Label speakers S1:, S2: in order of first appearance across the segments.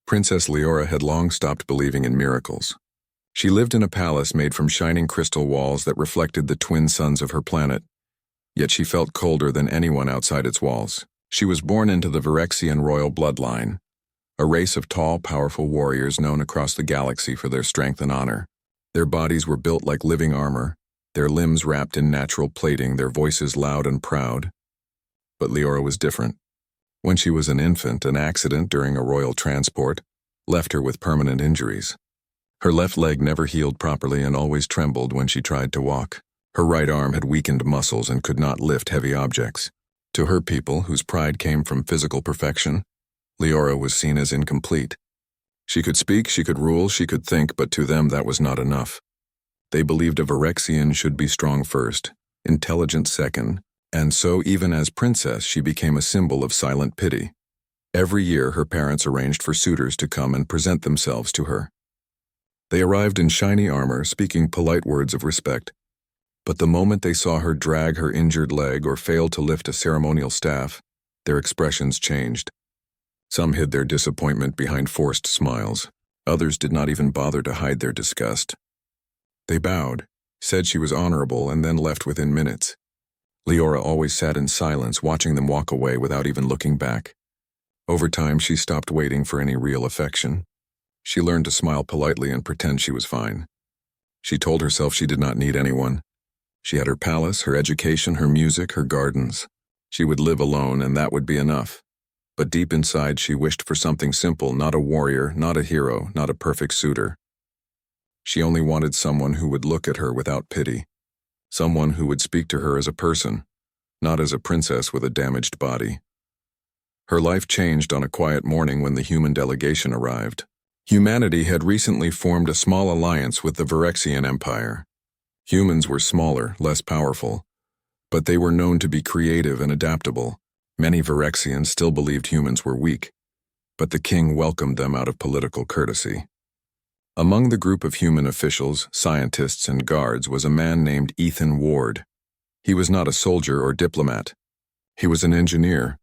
S1: Princess Leora had long stopped believing in miracles. She lived in a palace made from shining crystal walls that reflected the twin suns of her planet, yet she felt colder than anyone outside its walls. She was born into the Virexian royal bloodline, a race of tall, powerful warriors known across the galaxy for their strength and honor. Their bodies were built like living armor, their limbs wrapped in natural plating, their voices loud and proud. But Leora was different. When she was an infant, an accident during a royal transport left her with permanent injuries. Her left leg never healed properly and always trembled when she tried to walk. Her right arm had weakened muscles and could not lift heavy objects. To her people, whose pride came from physical perfection, Leora was seen as incomplete. She could speak, she could rule, she could think, but to them that was not enough. They believed a Virexian should be strong first, intelligent second, and so even as princess she became a symbol of silent pity. Every year her parents arranged for suitors to come and present themselves to her. They arrived in shiny armor, speaking polite words of respect. But the moment they saw her drag her injured leg or fail to lift a ceremonial staff, their expressions changed. Some hid their disappointment behind forced smiles. Others did not even bother to hide their disgust. They bowed, said she was honorable, and then left within minutes. Leora always sat in silence, watching them walk away without even looking back. Over time, she stopped waiting for any real affection. She learned to smile politely and pretend she was fine. She told herself she did not need anyone. She had her palace, her education, her music, her gardens. She would live alone, and that would be enough. But deep inside, she wished for something simple, not a warrior, not a hero, not a perfect suitor. She only wanted someone who would look at her without pity. Someone who would speak to her as a person, not as a princess with a damaged body. Her life changed on a quiet morning when the human delegation arrived. Humanity had recently formed a small alliance with the Virexian Empire. Humans were smaller, less powerful, but they were known to be creative and adaptable. Many Virexians still believed humans were weak, but the king welcomed them out of political courtesy. Among the group of human officials, scientists, and guards was a man named Ethan Ward. He was not a soldier or diplomat. He was an engineer,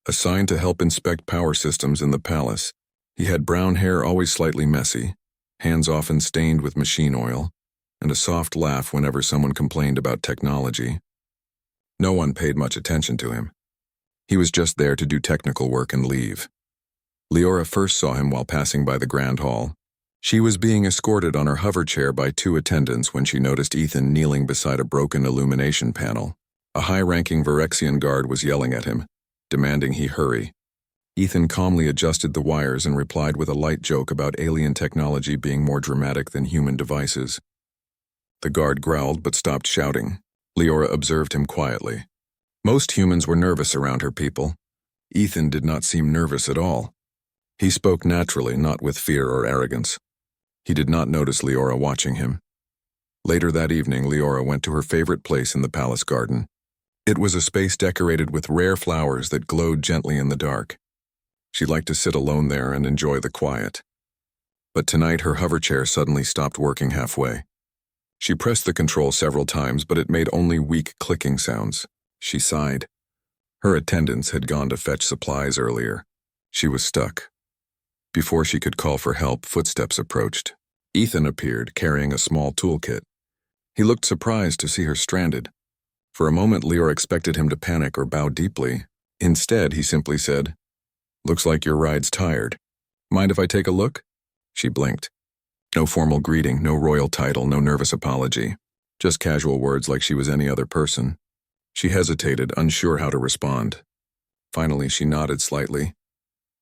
S1: assigned to help inspect power systems in the palace. He had brown hair, always slightly messy, hands often stained with machine oil, and a soft laugh whenever someone complained about technology. No one paid much attention to him. He was just there to do technical work and leave. Leora first saw him while passing by the Grand Hall. She was being escorted on her hover chair by two attendants when she noticed Ethan kneeling beside a broken illumination panel. A high-ranking Virexian guard was yelling at him, demanding he hurry. Ethan calmly adjusted the wires and replied with a light joke about alien technology being more dramatic than human devices. The guard growled but stopped shouting. Leora observed him quietly. Most humans were nervous around her people. Ethan did not seem nervous at all. He spoke naturally, not with fear or arrogance. He did not notice Leora watching him. Later that evening, Leora went to her favorite place in the palace garden. It was a space decorated with rare flowers that glowed gently in the dark. She liked to sit alone there and enjoy the quiet. But tonight her hover chair suddenly stopped working halfway. She pressed the control several times, but it made only weak clicking sounds. She sighed. Her attendants had gone to fetch supplies earlier. She was stuck. Before she could call for help, footsteps approached. Ethan appeared, carrying a small toolkit. He looked surprised to see her stranded. For a moment, Leora expected him to panic or bow deeply. Instead, he simply said, "Looks like your ride's tired. Mind if I take a look?" She blinked. No formal greeting, no royal title, no nervous apology. Just casual words like she was any other person. She hesitated, unsure how to respond. Finally, she nodded slightly.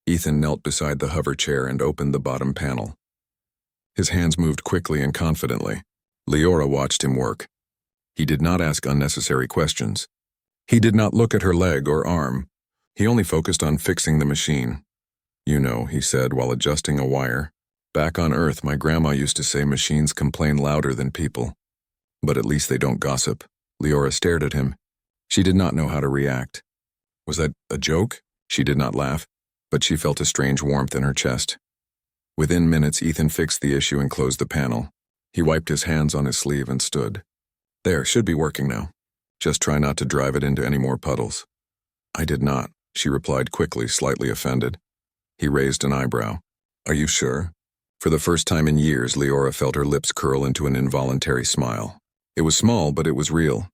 S1: Ethan knelt beside the hover chair and opened the bottom panel. His hands moved quickly and confidently. Leora watched him work. He did not ask unnecessary questions. He did not look at her leg or arm. He only focused on fixing the machine. "You know," he said while adjusting a wire. "Back on Earth, my grandma used to say machines complain louder than people. But at least they don't gossip." Leora stared at him. She did not know how to react. Was that a joke? She did not laugh, but she felt a strange warmth in her chest. Within minutes, Ethan fixed the issue and closed the panel. He wiped his hands on his sleeve and stood. "There, should be working now. Just try not to drive it into any more puddles." "I did not," she replied quickly, slightly offended. He raised an eyebrow. Are you sure? For the first time in years, Leora felt her lips curl into an involuntary smile. It was small, but it was real.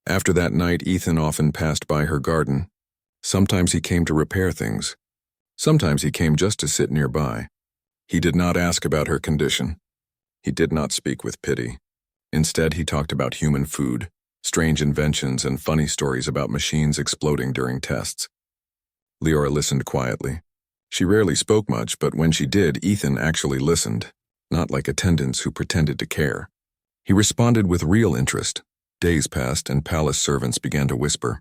S1: After that night, Ethan often passed by her garden. Sometimes he came to repair things. Sometimes he came just to sit nearby. He did not ask about her condition. He did not speak with pity. Instead, he talked about human food, strange inventions, and funny stories about machines exploding during tests. Leora listened quietly. She rarely spoke much, but when she did, Ethan actually listened, not like attendants who pretended to care. He responded with real interest. Days passed, and palace servants began to whisper.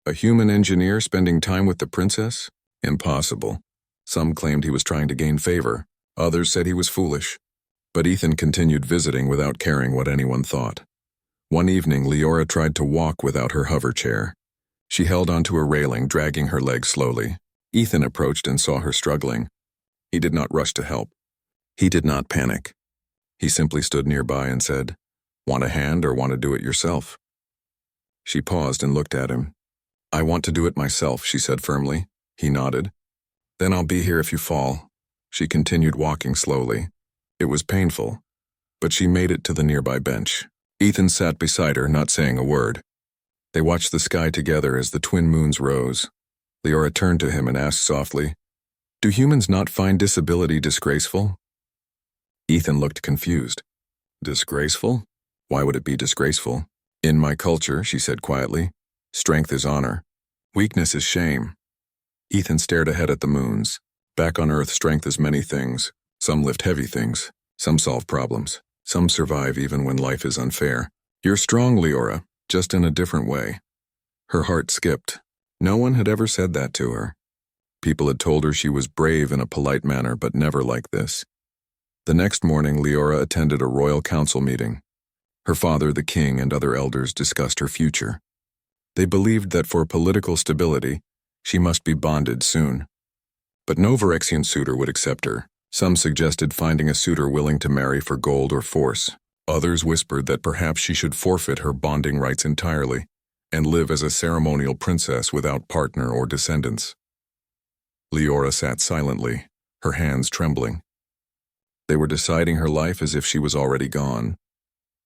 S1: A human engineer spending time with the princess? Impossible. Some claimed he was trying to gain favor. Others said he was foolish. But Ethan continued visiting without caring what anyone thought. One evening, Leora tried to walk without her hover chair. She held onto a railing, dragging her legs slowly. Ethan approached and saw her struggling. He did not rush to help. He did not panic. He simply stood nearby and said, "Want a hand or want to do it yourself?" She paused and looked at him. "I want to do it myself," she said firmly. He nodded. "Then I'll be here if you fall." She continued walking slowly. It was painful, but she made it to the nearby bench. Ethan sat beside her, not saying a word. They watched the sky together as the twin moons rose. Leora turned to him and asked softly, "Do humans not find disability disgraceful?" Ethan looked confused. Disgraceful? Why would it be disgraceful? "In my culture," she said quietly, "strength is honor. Weakness is shame." Ethan stared ahead at the moons. Back on Earth, strength is many things. Some lift heavy things. Some solve problems. Some survive even when life is unfair. "You're strong, Leora, just in a different way." Her heart skipped. No one had ever said that to her. People had told her she was brave in a polite manner, but never like this. The next morning, Leora attended a royal council meeting. Her father, the king, and other elders discussed her future. They believed that for political stability, she must be bonded soon. But no Verexian suitor would accept her. Some suggested finding a suitor willing to marry for gold or force. Others whispered that perhaps she should forfeit her bonding rights entirely and live as a ceremonial princess without partner or descendants. Leora sat silently, her hands trembling. They were deciding her life as if she was already gone.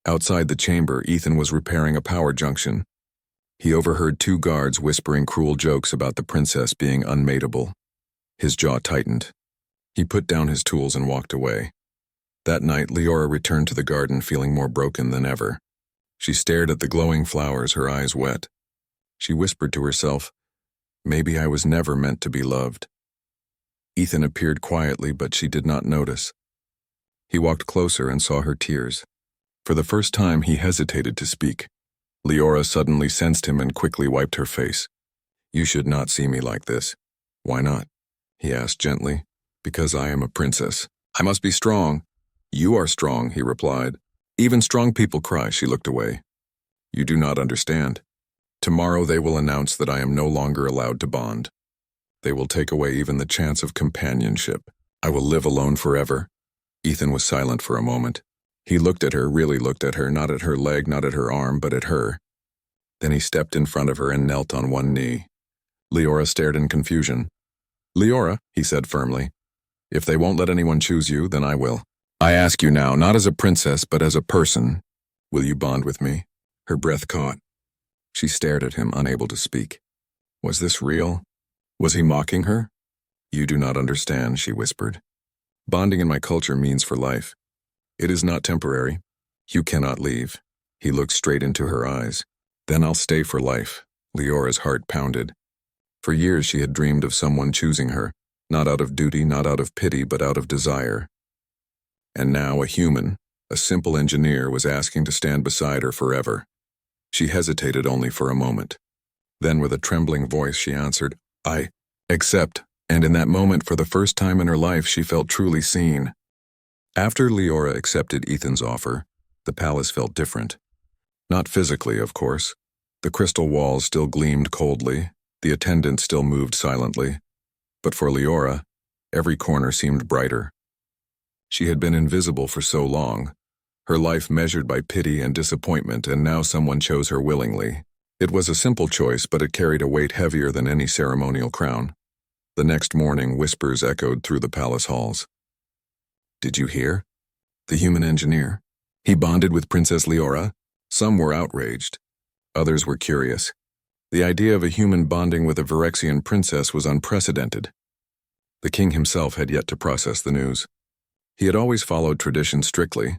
S1: Outside the chamber, Ethan was repairing a power junction. He overheard two guards whispering cruel jokes about the princess being unmateable. His jaw tightened. He put down his tools and walked away. That night, Leora returned to the garden feeling more broken than ever. She stared at the glowing flowers, her eyes wet. She whispered to herself, "Maybe I was never meant to be loved." Ethan appeared quietly, but she did not notice. He walked closer and saw her tears. For the first time, he hesitated to speak. Leora suddenly sensed him and quickly wiped her face. "You should not see me like this." "Why not?" he asked gently. "Because I am a princess. I must be strong." "You are strong," he replied. "Even strong people cry." She looked away. "You do not understand. Tomorrow they will announce that I am no longer allowed to bond. They will take away even the chance of companionship. I will live alone forever." Ethan was silent for a moment. He looked at her, really looked at her, not at her leg, not at her arm, but at her. Then he stepped in front of her and knelt on one knee. Leora stared in confusion. "Leora," he said firmly, "if they won't let anyone choose you, then I will. I ask you now, not as a princess, but as a person. Will you bond with me?" Her breath caught. She stared at him, unable to speak. Was this real? Was he mocking her? "You do not understand," she whispered. "Bonding in my culture means for life. It is not temporary. You cannot leave." He looked straight into her eyes. "Then I'll stay for life." Leora's heart pounded. For years she had dreamed of someone choosing her, not out of duty, not out of pity, but out of desire. And now a human, a simple engineer, was asking to stand beside her forever. She hesitated only for a moment. Then with a trembling voice she answered, "I accept." And in that moment, for the first time in her life, she felt truly seen. After Leora accepted Ethan's offer, the palace felt different. Not physically, of course. The crystal walls still gleamed coldly, the attendants still moved silently. But for Leora, every corner seemed brighter. She had been invisible for so long, her life measured by pity and disappointment, and now someone chose her willingly. It was a simple choice, but it carried a weight heavier than any ceremonial crown. The next morning, whispers echoed through the palace halls. Did you hear? The human engineer. He bonded with Princess Leora. Some were outraged. Others were curious. The idea of a human bonding with a Virexian princess was unprecedented. The king himself had yet to process the news. He had always followed tradition strictly,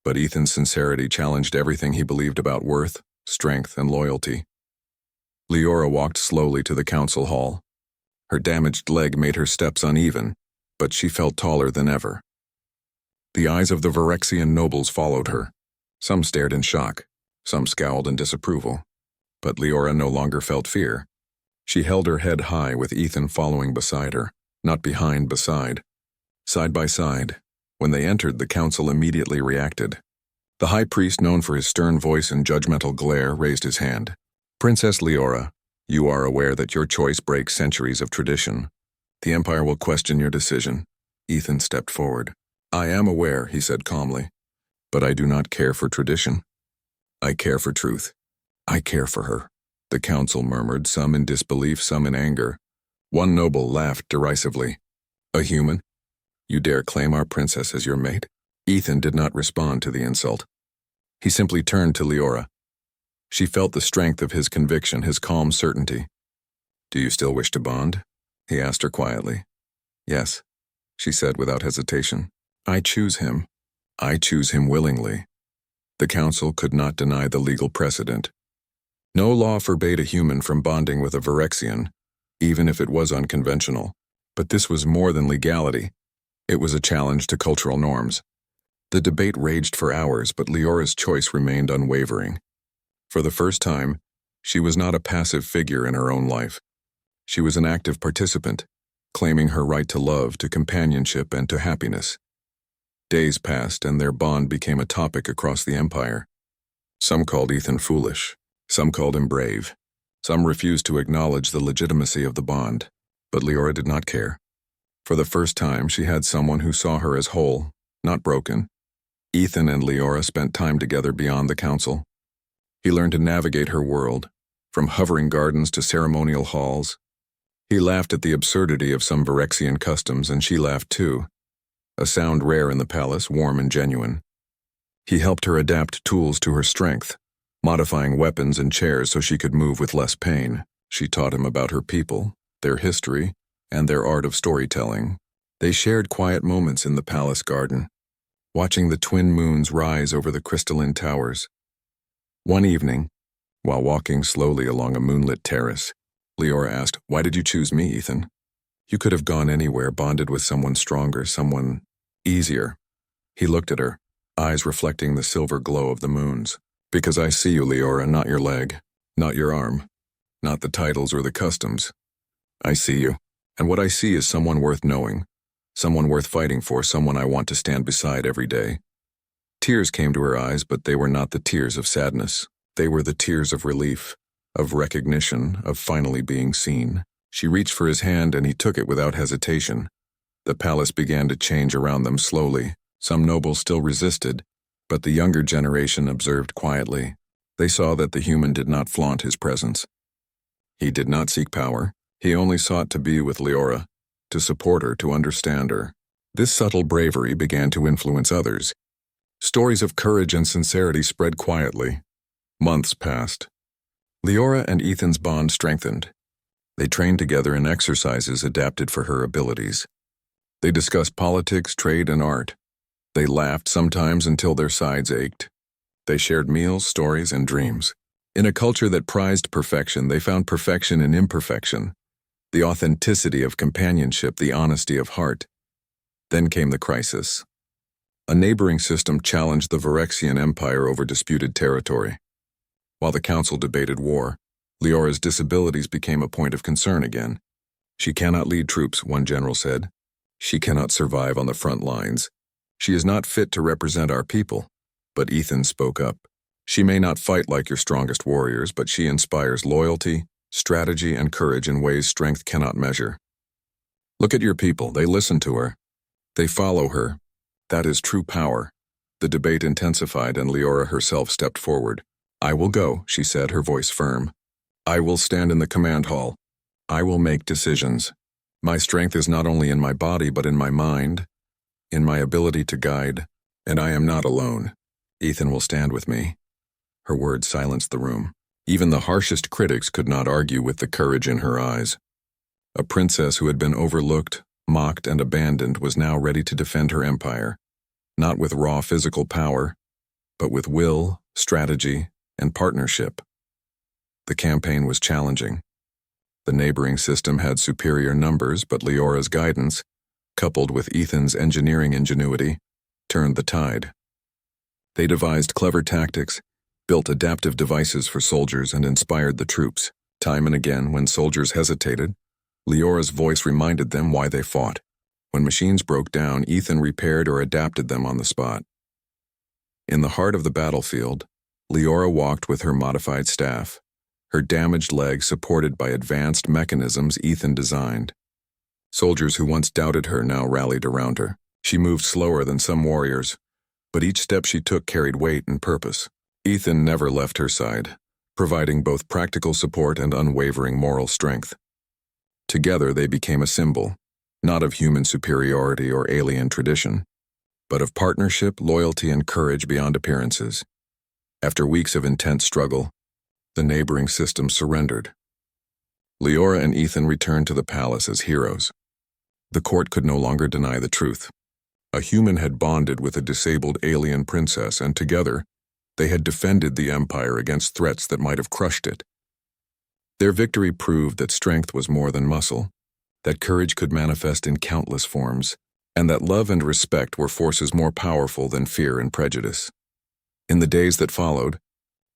S1: but Ethan's sincerity challenged everything he believed about worth, strength, and loyalty. Leora walked slowly to the council hall. Her damaged leg made her steps uneven, but she felt taller than ever. The eyes of the Virexian nobles followed her. Some stared in shock, some scowled in disapproval. But Leora no longer felt fear. She held her head high with Ethan following beside her, not behind, beside. Side by side. When they entered, the council immediately reacted. The high priest, known for his stern voice and judgmental glare, raised his hand. Princess Leora, you are aware that your choice breaks centuries of tradition. The Empire will question your decision. Ethan stepped forward. I am aware, he said calmly, but I do not care for tradition. I care for truth. I care for her. The council murmured, some in disbelief, some in anger. One noble laughed derisively. A human? You dare claim our princess as your mate? Ethan did not respond to the insult. He simply turned to Leora. She felt the strength of his conviction, his calm certainty. Do you still wish to bond? He asked her quietly. Yes, she said without hesitation. I choose him. I choose him willingly. The council could not deny the legal precedent. No law forbade a human from bonding with a Virexian, even if it was unconventional. But this was more than legality. It was a challenge to cultural norms. The debate raged for hours, but Leora's choice remained unwavering. For the first time, she was not a passive figure in her own life. She was an active participant, claiming her right to love, to companionship, and to happiness. Days passed, and their bond became a topic across the Empire. Some called Ethan foolish. Some called him brave. Some refused to acknowledge the legitimacy of the bond. But Leora did not care. For the first time, she had someone who saw her as whole, not broken. Ethan and Leora spent time together beyond the council. He learned to navigate her world, from hovering gardens to ceremonial halls. He laughed at the absurdity of some Virexian customs, and she laughed too. A sound rare in the palace, warm and genuine. He helped her adapt tools to her strength, modifying weapons and chairs so she could move with less pain. She taught him about her people, their history, and their art of storytelling. They shared quiet moments in the palace garden, watching the twin moons rise over the crystalline towers. One evening, while walking slowly along a moonlit terrace, Leora asked, "Why did you choose me, Ethan? You could have gone anywhere, bonded with someone stronger, someone easier." He looked at her, eyes reflecting the silver glow of the moons. "Because I see you, Leora, not your leg, not your arm, not the titles or the customs. I see you, and what I see is someone worth knowing, someone worth fighting for, someone I want to stand beside every day." Tears came to her eyes, but they were not the tears of sadness. They were the tears of relief, of recognition, of finally being seen. She reached for his hand, and he took it without hesitation. The palace began to change around them slowly. Some nobles still resisted, but the younger generation observed quietly. They saw that the human did not flaunt his presence. He did not seek power. He only sought to be with Leora, to support her, to understand her. This subtle bravery began to influence others. Stories of courage and sincerity spread quietly. Months passed. Leora and Ethan's bond strengthened. They trained together in exercises adapted for her abilities. They discussed politics, trade, and art. They laughed sometimes until their sides ached. They shared meals, stories, and dreams. In a culture that prized perfection, they found perfection in imperfection, the authenticity of companionship, the honesty of heart. Then came the crisis. A neighboring system challenged the Virexian Empire over disputed territory. While the council debated war, Leora's disabilities became a point of concern again. "She cannot lead troops," one general said. "She cannot survive on the front lines. She is not fit to represent our people." But Ethan spoke up. "She may not fight like your strongest warriors, but she inspires loyalty, strategy, and courage in ways strength cannot measure. Look at your people. They listen to her. They follow her. That is true power." The debate intensified, and Leora herself stepped forward. "I will go," she said, her voice firm. "I will stand in the command hall. I will make decisions. My strength is not only in my body but in my mind, in my ability to guide, and I am not alone. Ethan will stand with me." Her words silenced the room. Even the harshest critics could not argue with the courage in her eyes. A princess who had been overlooked, mocked, and abandoned was now ready to defend her empire, not with raw physical power, but with will, strategy, and partnership. The campaign was challenging. The neighboring system had superior numbers, but Leora's guidance, coupled with Ethan's engineering ingenuity, turned the tide. They devised clever tactics, built adaptive devices for soldiers, and inspired the troops. Time and again, when soldiers hesitated, Leora's voice reminded them why they fought. When machines broke down, Ethan repaired or adapted them on the spot. In the heart of the battlefield, Leora walked with her modified staff, her damaged leg supported by advanced mechanisms Ethan designed. Soldiers who once doubted her now rallied around her. She moved slower than some warriors, but each step she took carried weight and purpose. Ethan never left her side, providing both practical support and unwavering moral strength. Together they became a symbol, not of human superiority or alien tradition, but of partnership, loyalty, and courage beyond appearances. After weeks of intense struggle, the neighboring system surrendered. Leora and Ethan returned to the palace as heroes. The court could no longer deny the truth. A human had bonded with a disabled alien princess, and together, they had defended the empire against threats that might have crushed it. Their victory proved that strength was more than muscle, that courage could manifest in countless forms, and that love and respect were forces more powerful than fear and prejudice. In the days that followed,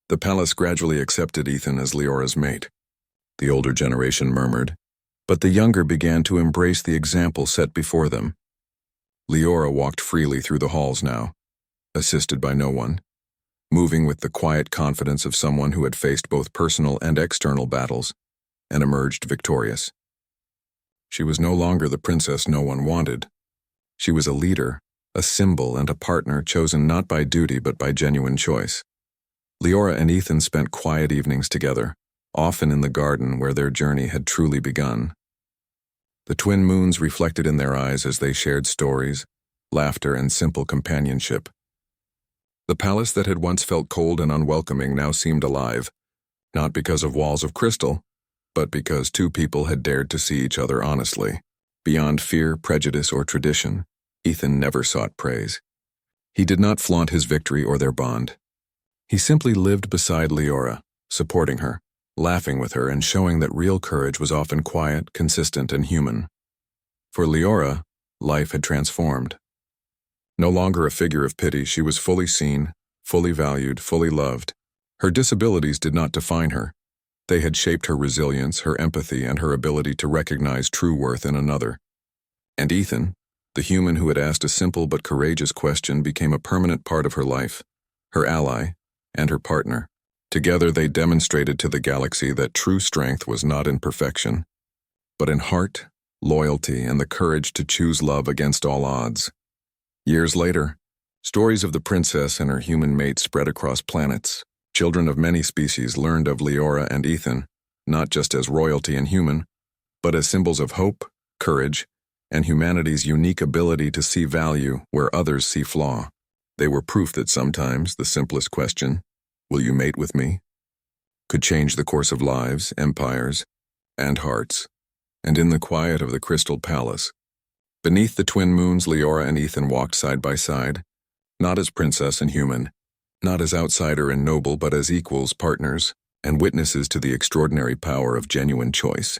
S1: the palace gradually accepted Ethan as Leora's mate. The older generation murmured, but the younger began to embrace the example set before them. Leora walked freely through the halls now, assisted by no one, moving with the quiet confidence of someone who had faced both personal and external battles and emerged victorious. She was no longer the princess no one wanted. She was a leader, a symbol, and a partner chosen not by duty but by genuine choice. Leora and Ethan spent quiet evenings together, often in the garden where their journey had truly begun. The twin moons reflected in their eyes as they shared stories, laughter, and simple companionship. The palace that had once felt cold and unwelcoming now seemed alive, not because of walls of crystal, but because two people had dared to see each other honestly. Beyond fear, prejudice, or tradition, Ethan never sought praise. He did not flaunt his victory or their bond. He simply lived beside Leora, supporting her, laughing with her, and showing that real courage was often quiet, consistent, and human. For Leora, life had transformed. No longer a figure of pity, she was fully seen, fully valued, fully loved. Her disabilities did not define her. They had shaped her resilience, her empathy, and her ability to recognize true worth in another. And Ethan, the human who had asked a simple but courageous question, became a permanent part of her life, her ally, and her partner. Together they demonstrated to the galaxy that true strength was not in perfection, but in heart, loyalty, and the courage to choose love against all odds. Years later, stories of the princess and her human mate spread across planets. Children of many species learned of Leora and Ethan, not just as royalty and human, but as symbols of hope, courage, and humanity's unique ability to see value where others see flaw. They were proof that sometimes the simplest question, "Will you mate with me?" could change the course of lives, empires, and hearts. And in the quiet of the Crystal Palace, beneath the twin moons, Leora and Ethan walked side by side, not as princess and human, not as outsider and noble, but as equals, partners, and witnesses to the extraordinary power of genuine choice.